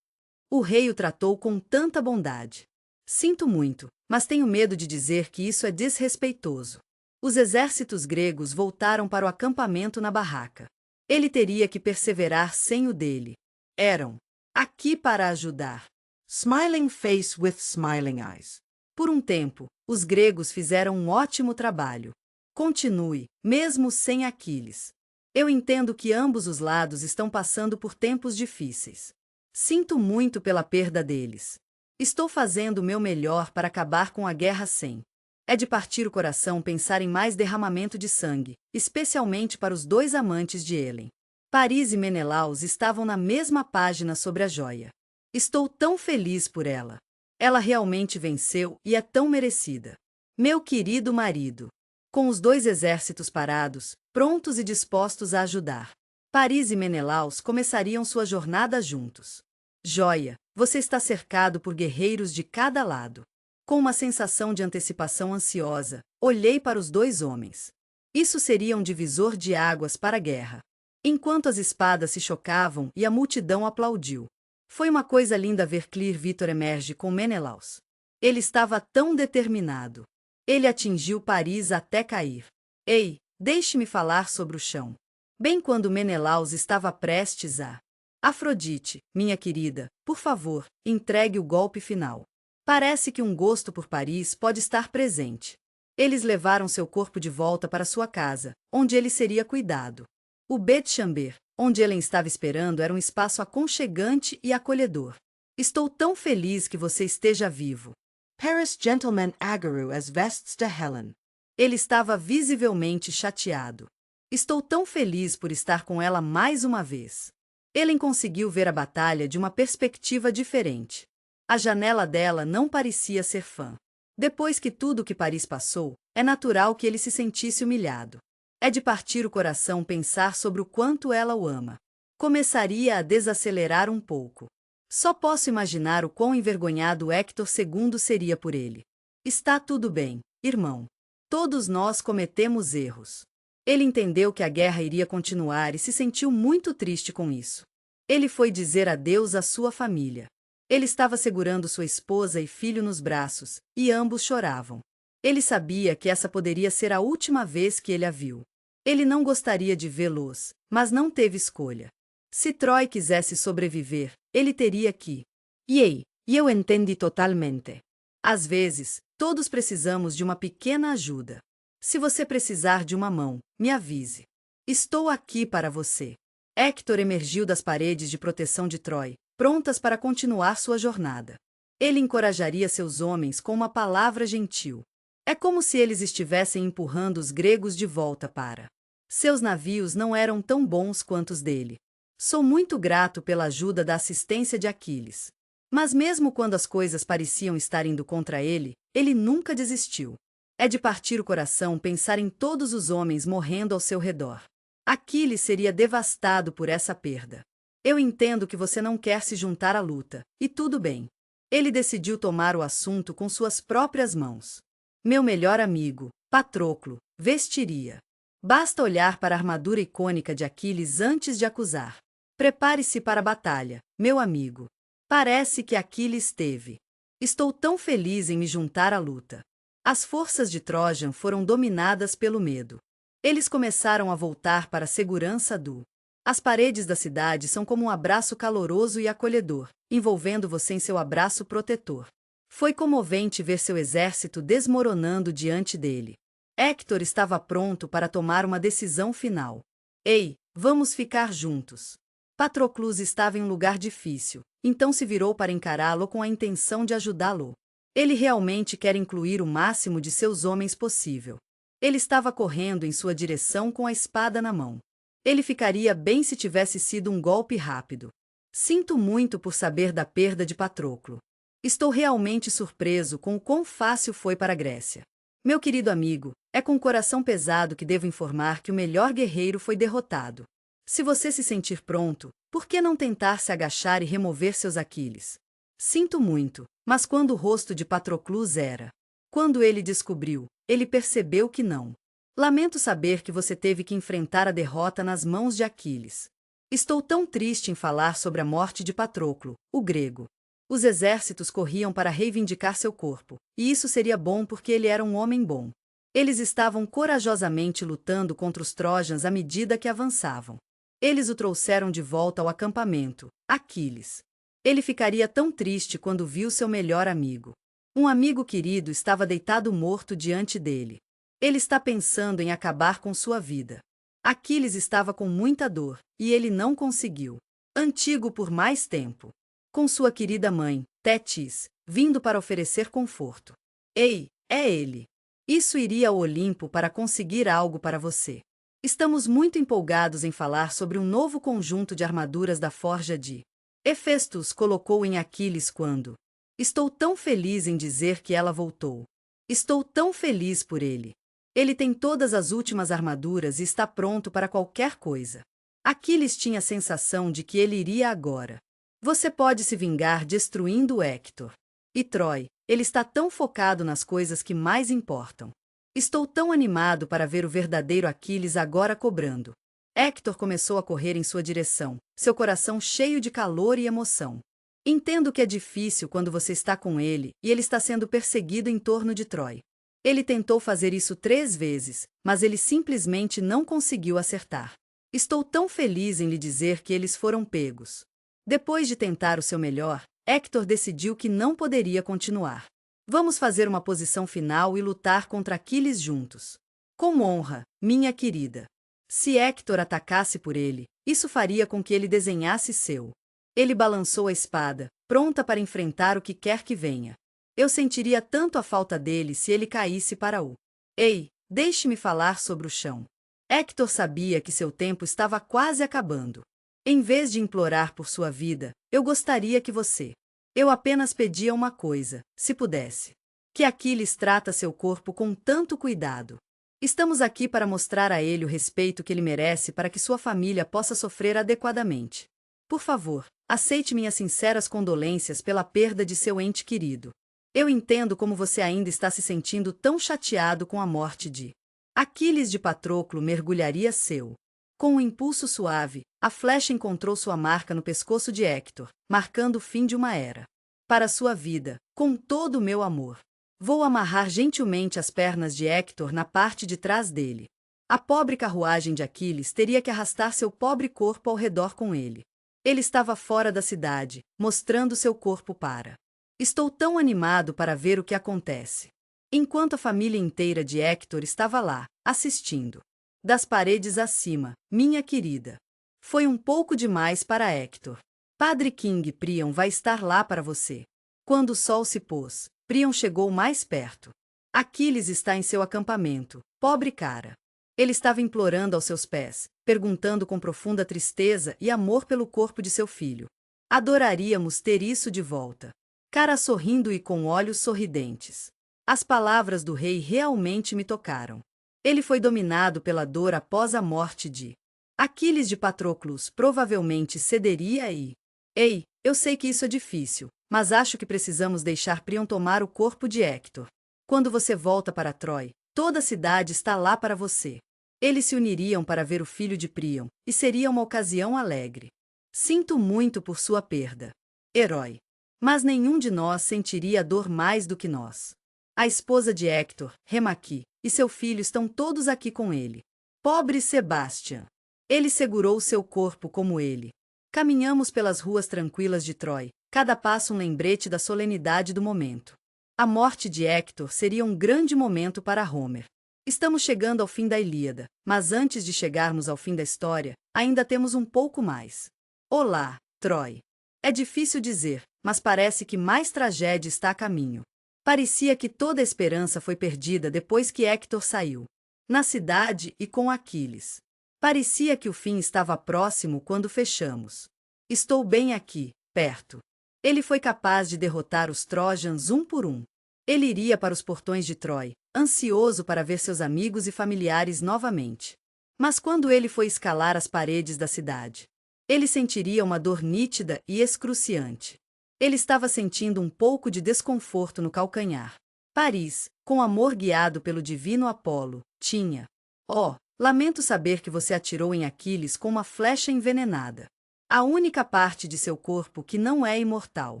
O rei o tratou com tanta bondade. Sinto muito, mas tenho medo de dizer que isso é desrespeitoso. Os exércitos gregos voltaram para o acampamento na barraca. Ele teria que perseverar sem o dele. Eram aqui para ajudar. Smiling face with smiling eyes. Por um tempo, os gregos fizeram um ótimo trabalho. Continue, mesmo sem Aquiles. Eu entendo que ambos os lados estão passando por tempos difíceis. Sinto muito pela perda deles. Estou fazendo o meu melhor para acabar com a guerra sem. É de partir o coração pensar em mais derramamento de sangue, especialmente para os dois amantes de Helen. Paris e Menelaus estavam na mesma página sobre a joia. Estou tão feliz por ela. Ela realmente venceu e é tão merecida. Meu querido marido. Com os dois exércitos parados, prontos e dispostos a ajudar, Paris e Menelaus começariam sua jornada juntos. Joia, você está cercado por guerreiros de cada lado. Com uma sensação de antecipação ansiosa, olhei para os dois homens. Isso seria um divisor de águas para a guerra. Enquanto as espadas se chocavam e a multidão aplaudiu. Foi uma coisa linda ver Clear Victor emerge com Menelaus. Ele estava tão determinado. Ele atingiu Paris até cair. Ei, deixe-me falar sobre o chão. Bem quando Menelaus estava prestes a... Afrodite, minha querida, por favor, entregue o golpe final. Parece que um gosto por Paris pode estar presente. Eles levaram seu corpo de volta para sua casa, onde ele seria cuidado. O Beth-Chamber, onde Helen estava esperando, era um espaço aconchegante e acolhedor. Estou tão feliz que você esteja vivo. Paris gentleman Agaru as vests de Helen. Ele estava visivelmente chateado. Estou tão feliz por estar com ela mais uma vez. Helen conseguiu ver a batalha de uma perspectiva diferente. A janela dela não parecia ser fã. Depois que tudo o que Paris passou, é natural que ele se sentisse humilhado. É de partir o coração pensar sobre o quanto ela o ama. Começaria a desacelerar um pouco. Só posso imaginar o quão envergonhado Héctor II seria por ele. Está tudo bem, irmão. Todos nós cometemos erros. Ele entendeu que a guerra iria continuar e se sentiu muito triste com isso. Ele foi dizer adeus à sua família. Ele estava segurando sua esposa e filho nos braços, e ambos choravam. Ele sabia que essa poderia ser a última vez que ele a viu. Ele não gostaria de vê-los, mas não teve escolha. Se Troy quisesse sobreviver, ele teria que. E eu entendi totalmente. Às vezes, todos precisamos de uma pequena ajuda. Se você precisar de uma mão, me avise. Estou aqui para você. Héctor emergiu das paredes de proteção de Troy, prontas para continuar sua jornada. Ele encorajaria seus homens com uma palavra gentil. É como se eles estivessem empurrando os gregos de volta para. Seus navios não eram tão bons quanto os dele. Sou muito grato pela ajuda da assistência de Aquiles. Mas mesmo quando as coisas pareciam estar indo contra ele, ele nunca desistiu. É de partir o coração pensar em todos os homens morrendo ao seu redor. Aquiles seria devastado por essa perda. Eu entendo que você não quer se juntar à luta, e tudo bem. Ele decidiu tomar o assunto com suas próprias mãos. Meu melhor amigo, Patroclo, vestiria. Basta olhar para a armadura icônica de Aquiles antes de acusar. Prepare-se para a batalha, meu amigo. Parece que Aquiles teve. Estou tão feliz em me juntar à luta. As forças de Trojan foram dominadas pelo medo. Eles começaram a voltar para a segurança do. As paredes da cidade são como um abraço caloroso e acolhedor, envolvendo você em seu abraço protetor. Foi comovente ver seu exército desmoronando diante dele. Héctor estava pronto para tomar uma decisão final. Ei, vamos ficar juntos. Patroclus estava em um lugar difícil, então se virou para encará-lo com a intenção de ajudá-lo. Ele realmente quer incluir o máximo de seus homens possível. Ele estava correndo em sua direção com a espada na mão. Ele ficaria bem se tivesse sido um golpe rápido. Sinto muito por saber da perda de Patroclo. Estou realmente surpreso com o quão fácil foi para a Grécia. Meu querido amigo, é com o coração pesado que devo informar que o melhor guerreiro foi derrotado. Se você se sentir pronto, por que não tentar se agachar e remover seus Aquiles? Sinto muito, mas quando o rosto de Patroclus era. Quando ele descobriu, ele percebeu que não. Lamento saber que você teve que enfrentar a derrota nas mãos de Aquiles. Estou tão triste em falar sobre a morte de Patroclo, o grego. Os exércitos corriam para reivindicar seu corpo, e isso seria bom porque ele era um homem bom. Eles estavam corajosamente lutando contra os trojans à medida que avançavam. Eles o trouxeram de volta ao acampamento, Aquiles. Ele ficaria tão triste quando viu seu melhor amigo. Um amigo querido estava deitado morto diante dele. Ele está pensando em acabar com sua vida. Aquiles estava com muita dor, e ele não conseguiu. Antigo por mais tempo. Com sua querida mãe, Tétis, vindo para oferecer conforto. Ei, é ele. Isso iria ao Olimpo para conseguir algo para você. Estamos muito empolgados em falar sobre um novo conjunto de armaduras da forja de Hefestos colocou em Aquiles quando. Estou tão feliz em dizer que ela voltou. Estou tão feliz por ele. Ele tem todas as últimas armaduras e está pronto para qualquer coisa. Aquiles tinha a sensação de que ele iria agora. Você pode se vingar destruindo Héctor. E Troy, ele está tão focado nas coisas que mais importam. Estou tão animado para ver o verdadeiro Aquiles agora cobrando. Héctor começou a correr em sua direção, seu coração cheio de calor e emoção. Entendo que é difícil quando você está com ele e ele está sendo perseguido em torno de Troy. Ele tentou fazer isso 3 vezes, mas ele simplesmente não conseguiu acertar. Estou tão feliz em lhe dizer que eles foram pegos. Depois de tentar o seu melhor, Héctor decidiu que não poderia continuar. Vamos fazer uma posição final e lutar contra Aquiles juntos. Com honra, minha querida. Se Héctor atacasse por ele, isso faria com que ele desenhasse seu. Ele balançou a espada, pronta para enfrentar o que quer que venha. Eu sentiria tanto a falta dele se ele caísse para o. Ei, deixe-me falar sobre o chão. Héctor sabia que seu tempo estava quase acabando. Em vez de implorar por sua vida, eu gostaria que você. Eu apenas pedia uma coisa, se pudesse. Que Aquiles trata seu corpo com tanto cuidado. Estamos aqui para mostrar a ele o respeito que ele merece para que sua família possa sofrer adequadamente. Por favor, aceite minhas sinceras condolências pela perda de seu ente querido. Eu entendo como você ainda está se sentindo tão chateado com a morte de Aquiles de Patroclo mergulharia seu. Com um impulso suave, a flecha encontrou sua marca no pescoço de Héctor, marcando o fim de uma era. Para sua vida, com todo o meu amor. Vou amarrar gentilmente as pernas de Héctor na parte de trás dele. A pobre carruagem de Aquiles teria que arrastar seu pobre corpo ao redor com ele. Ele estava fora da cidade, mostrando seu corpo para. Estou tão animado para ver o que acontece. Enquanto a família inteira de Héctor estava lá, assistindo. Das paredes acima, minha querida. Foi um pouco demais para Héctor. Padre King Priam vai estar lá para você. Quando o sol se pôs, Priam chegou mais perto. Aquiles está em seu acampamento, pobre cara. Ele estava implorando aos seus pés, perguntando com profunda tristeza e amor pelo corpo de seu filho. Adoraríamos ter isso de volta. Cara sorrindo e com olhos sorridentes. As palavras do rei realmente me tocaram. Ele foi dominado pela dor após a morte de Aquiles de Patroclus, provavelmente cederia e... Ei, eu sei que isso é difícil, mas acho que precisamos deixar Priam tomar o corpo de Héctor. Quando você volta para Troy, toda a cidade está lá para você. Eles se uniriam para ver o filho de Priam, e seria uma ocasião alegre. Sinto muito por sua perda, herói. Mas nenhum de nós sentiria a dor mais do que nós. A esposa de Héctor, Remaqui, e seu filho estão todos aqui com ele. Pobre Sebastian. Ele segurou seu corpo como ele. Caminhamos pelas ruas tranquilas de Troy, cada passo um lembrete da solenidade do momento. A morte de Héctor seria um grande momento para Homer. Estamos chegando ao fim da Ilíada, mas antes de chegarmos ao fim da história, ainda temos um pouco mais. Olá, Troy. É difícil dizer, mas parece que mais tragédia está a caminho. Parecia que toda a esperança foi perdida depois que Héctor saiu. Na cidade e com Aquiles. Parecia que o fim estava próximo quando fechamos. Estou bem aqui, perto. Ele foi capaz de derrotar os Trojans um por um. Ele iria para os portões de Troy, ansioso para ver seus amigos e familiares novamente. Mas quando ele foi escalar as paredes da cidade, ele sentiria uma dor nítida e excruciante. Ele estava sentindo um pouco de desconforto no calcanhar. Paris, com amor guiado pelo divino Apolo, tinha. Oh, lamento saber que você atirou em Aquiles com uma flecha envenenada. A única parte de seu corpo que não é imortal.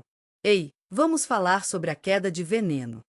Ei, vamos falar sobre a queda de veneno.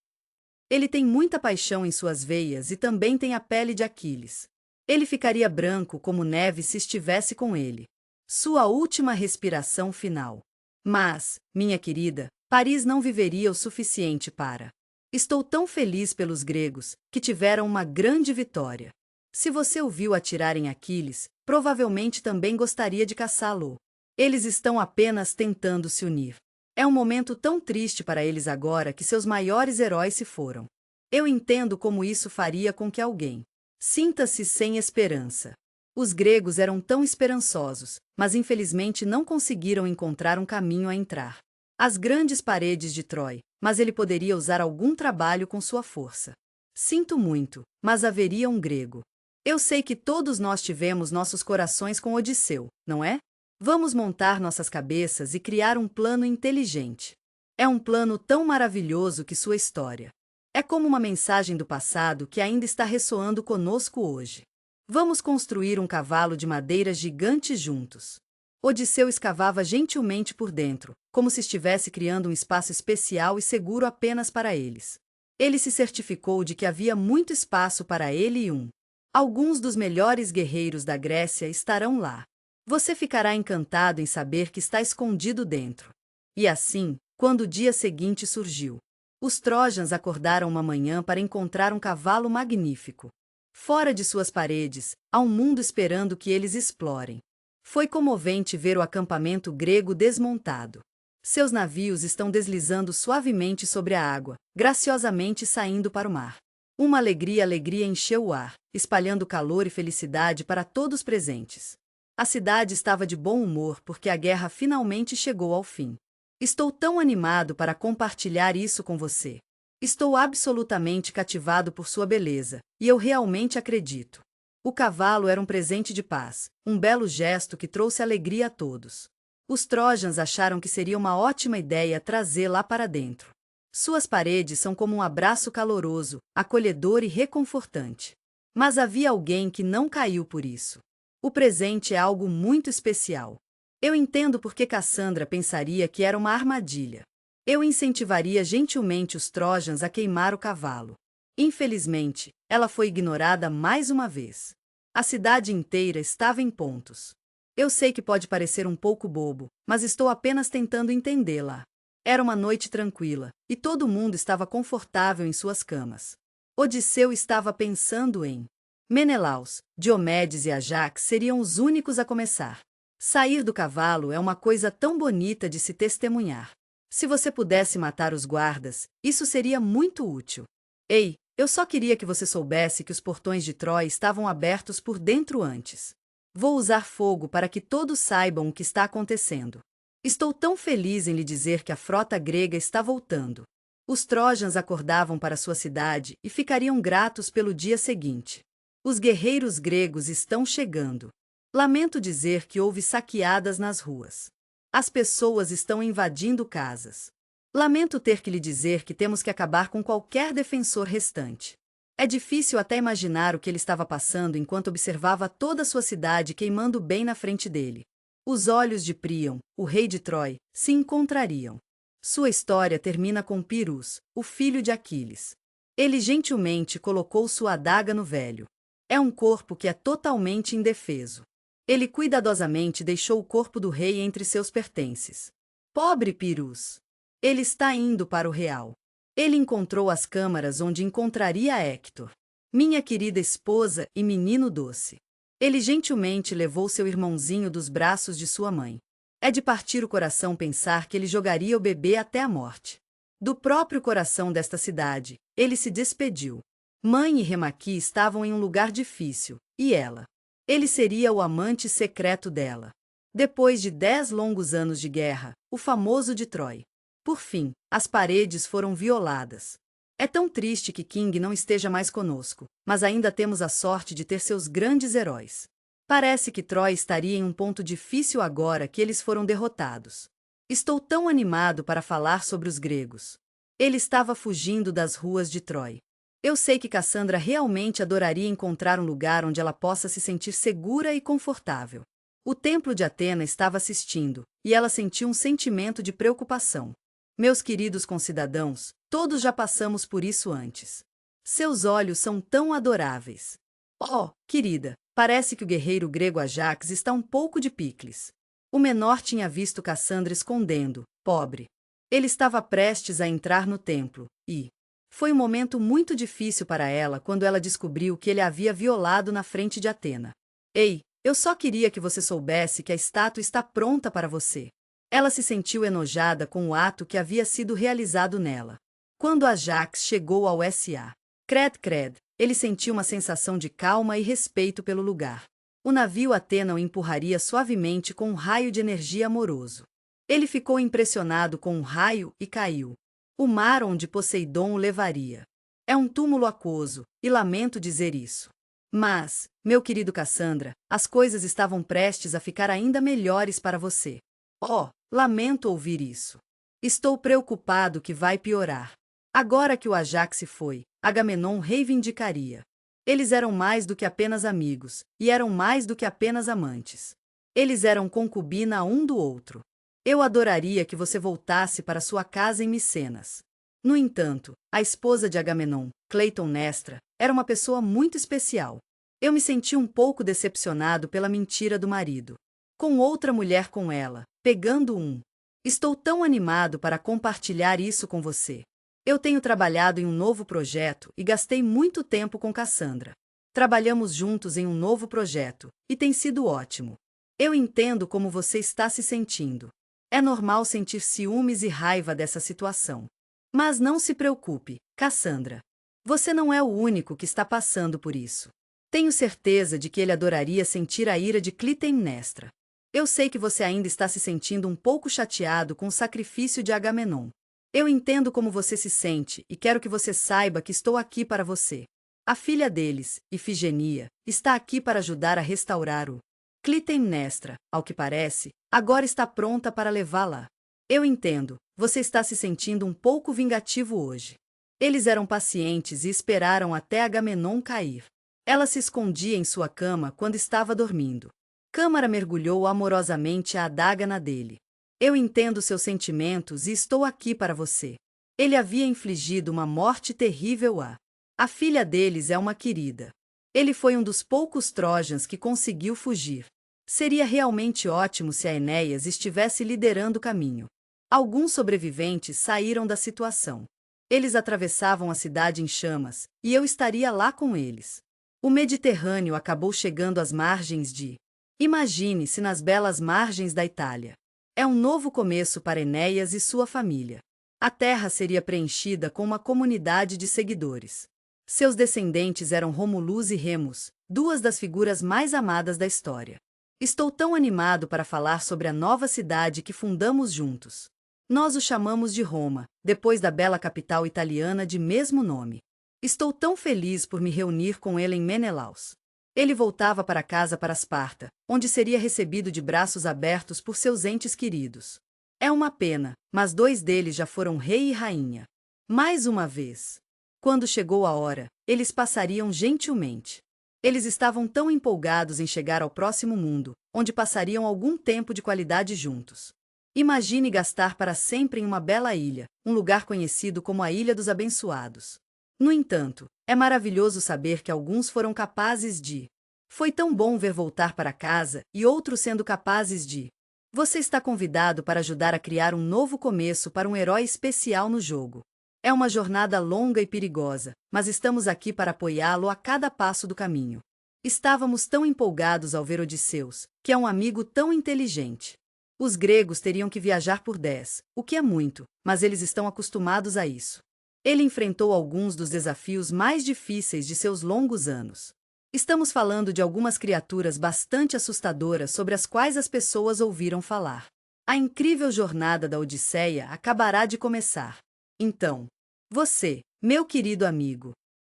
Ele tem muita paixão em suas veias e também tem a pele de Aquiles. Ele ficaria branco como neve se estivesse com ele. Sua última respiração final. Mas, minha querida, Paris não viveria o suficiente para. Estou tão feliz pelos gregos, que tiveram uma grande vitória. Se você o viu atirar em Aquiles, provavelmente também gostaria de caçá-lo. Eles estão apenas tentando se unir. É um momento tão triste para eles agora que seus maiores heróis se foram. Eu entendo como isso faria com que alguém sinta-se sem esperança. Os gregos eram tão esperançosos, mas infelizmente não conseguiram encontrar um caminho a entrar. As grandes paredes de Troy, mas ele poderia usar algum trabalho com sua força. Sinto muito, mas haveria um grego. Eu sei que todos nós tivemos nossos corações com Odisseu, não é? Vamos montar nossas cabeças e criar um plano inteligente. É um plano tão maravilhoso que sua história. É como uma mensagem do passado que ainda está ressoando conosco hoje. Vamos construir um cavalo de madeira gigante juntos. Odisseu escavava gentilmente por dentro, como se estivesse criando um espaço especial e seguro apenas para eles. Ele se certificou de que havia muito espaço para ele e alguns dos melhores guerreiros da Grécia estarão lá. Você ficará encantado em saber que está escondido dentro. E assim, quando o dia seguinte surgiu, os Trojans acordaram uma manhã para encontrar um cavalo magnífico. Fora de suas paredes, há um mundo esperando que eles explorem. Foi comovente ver o acampamento grego desmontado. Seus navios estão deslizando suavemente sobre a água, graciosamente saindo para o mar. Uma alegria encheu o ar, espalhando calor e felicidade para todos presentes. A cidade estava de bom humor porque a guerra finalmente chegou ao fim. Estou tão animado para compartilhar isso com você. Estou absolutamente cativado por sua beleza, e eu realmente acredito. O cavalo era um presente de paz, um belo gesto que trouxe alegria a todos. Os Trojans acharam que seria uma ótima ideia trazê-la para dentro. Suas paredes são como um abraço caloroso, acolhedor e reconfortante. Mas havia alguém que não caiu por isso. O presente é algo muito especial. Eu entendo por que Cassandra pensaria que era uma armadilha. Eu incentivaria gentilmente os Trojans a queimar o cavalo. Infelizmente, ela foi ignorada mais uma vez. A cidade inteira estava em pontos. Eu sei que pode parecer um pouco bobo, mas estou apenas tentando entendê-la. Era uma noite tranquila, e todo mundo estava confortável em suas camas. Odisseu estava pensando em Menelaus, Diomedes e Ajax seriam os únicos a começar. Sair do cavalo é uma coisa tão bonita de se testemunhar. Se você pudesse matar os guardas, isso seria muito útil. Ei, eu só queria que você soubesse que os portões de Troia estavam abertos por dentro antes. Vou usar fogo para que todos saibam o que está acontecendo. Estou tão feliz em lhe dizer que a frota grega está voltando. Os Trojans acordavam para sua cidade e ficariam gratos pelo dia seguinte. Os guerreiros gregos estão chegando. Lamento dizer que houve saqueadas nas ruas. As pessoas estão invadindo casas. Lamento ter que lhe dizer que temos que acabar com qualquer defensor restante. É difícil até imaginar o que ele estava passando enquanto observava toda a sua cidade queimando bem na frente dele. Os olhos de Príamo, o rei de Troia, se encontrariam. Sua história termina com Pirus, o filho de Aquiles. Ele gentilmente colocou sua adaga no velho. É um corpo que é totalmente indefeso. Ele cuidadosamente deixou o corpo do rei entre seus pertences. Pobre Pirus! Ele está indo para o real. Ele encontrou as câmaras onde encontraria Héctor, minha querida esposa e menino doce. Ele gentilmente levou seu irmãozinho dos braços de sua mãe. É de partir o coração pensar que ele jogaria o bebê até a morte. Do próprio coração desta cidade, ele se despediu. Mãe e Remaqui estavam em um lugar difícil, e ela? Ele seria o amante secreto dela. Depois de 10 longos anos de guerra, o famoso de Troia. Por fim, as paredes foram violadas. É tão triste que King não esteja mais conosco, mas ainda temos a sorte de ter seus grandes heróis. Parece que Troia estaria em um ponto difícil agora que eles foram derrotados. Estou tão animado para falar sobre os gregos. Ele estava fugindo das ruas de Troy. Eu sei que Cassandra realmente adoraria encontrar um lugar onde ela possa se sentir segura e confortável. O templo de Atena estava assistindo, e ela sentiu um sentimento de preocupação. Meus queridos concidadãos, todos já passamos por isso antes. Seus olhos são tão adoráveis. Oh, querida, parece que o guerreiro grego Ajax está um pouco de picles. O menor tinha visto Cassandra escondendo, pobre. Ele estava prestes a entrar no templo, e foi um momento muito difícil para ela quando ela descobriu que ele a havia violado na frente de Atena. Ei, eu só queria que você soubesse que a estátua está pronta para você. Ela se sentiu enojada com o ato que havia sido realizado nela. Quando Ajax chegou ao S.A. Cred, ele sentiu uma sensação de calma e respeito pelo lugar. O navio Atena o empurraria suavemente com um raio de energia amoroso. Ele ficou impressionado com o raio e caiu. O mar onde Poseidon o levaria. É um túmulo aquoso, e lamento dizer isso. Mas, meu querido Cassandra, as coisas estavam prestes a ficar ainda melhores para você. Oh, lamento ouvir isso. Estou preocupado que vai piorar. Agora que o Ajax se foi, Agamenon reivindicaria. Eles eram mais do que apenas amigos, e eram mais do que apenas amantes. Eles eram concubina um do outro. Eu adoraria que você voltasse para sua casa em Micenas. No entanto, a esposa de Agamenon, Cleitemnestra, era uma pessoa muito especial. Eu me senti um pouco decepcionado pela mentira do marido. Com outra mulher com ela, pegando um. Estou tão animado para compartilhar isso com você. Eu tenho trabalhado em um novo projeto e gastei muito tempo com Cassandra. Trabalhamos juntos em um novo projeto, e tem sido ótimo. Eu entendo como você está se sentindo. É normal sentir ciúmes e raiva dessa situação. Mas não se preocupe, Cassandra. Você não é o único que está passando por isso. Tenho certeza de que ele adoraria sentir a ira de Clitemnestra. Eu sei que você ainda está se sentindo um pouco chateado com o sacrifício de Agamenon. Eu entendo como você se sente e quero que você saiba que estou aqui para você. A filha deles, Ifigenia, está aqui para ajudar a restaurar o Clitemnestra, ao que parece, agora está pronta para levá-la. Eu entendo, você está se sentindo um pouco vingativo hoje. Eles eram pacientes e esperaram até Agamenon cair. Ela se escondia em sua cama quando estava dormindo. Câmara mergulhou amorosamente a adaga na dele. Eu entendo seus sentimentos e estou aqui para você. Ele havia infligido uma morte terrível a filha deles é uma querida. Ele foi um dos poucos Trojans que conseguiu fugir. Seria realmente ótimo se a Enéas estivesse liderando o caminho. Alguns sobreviventes saíram da situação. Eles atravessavam a cidade em chamas, e eu estaria lá com eles. O Mediterrâneo acabou chegando às margens de... Imagine-se nas belas margens da Itália. É um novo começo para Enéas e sua família. A terra seria preenchida com uma comunidade de seguidores. Seus descendentes eram Romulus e Remus, duas das figuras mais amadas da história. Estou tão animado para falar sobre a nova cidade que fundamos juntos. Nós o chamamos de Roma, depois da bela capital italiana de mesmo nome. Estou tão feliz por me reunir com ele em Menelaus. Ele voltava para casa para Esparta, onde seria recebido de braços abertos por seus entes queridos. É uma pena, mas 2 deles já foram rei e rainha. Mais uma vez. Quando chegou a hora, eles passariam gentilmente. Eles estavam tão empolgados em chegar ao próximo mundo, onde passariam algum tempo de qualidade juntos. Imagine gastar para sempre em uma bela ilha, um lugar conhecido como a Ilha dos Abençoados. No entanto, é maravilhoso saber que alguns foram capazes de... Foi tão bom ver voltar para casa e outros sendo capazes de... Você está convidado para ajudar a criar um novo começo para um herói especial no jogo. É uma jornada longa e perigosa, mas estamos aqui para apoiá-lo a cada passo do caminho. Estávamos tão empolgados ao ver Odisseus, que é um amigo tão inteligente. Os gregos teriam que viajar por 10, o que é muito, mas eles estão acostumados a isso. Ele enfrentou alguns dos desafios mais difíceis de seus longos anos. Estamos falando de algumas criaturas bastante assustadoras sobre as quais as pessoas ouviram falar. A incrível jornada da Odisseia acabará de começar. Então, você, meu querido amigo,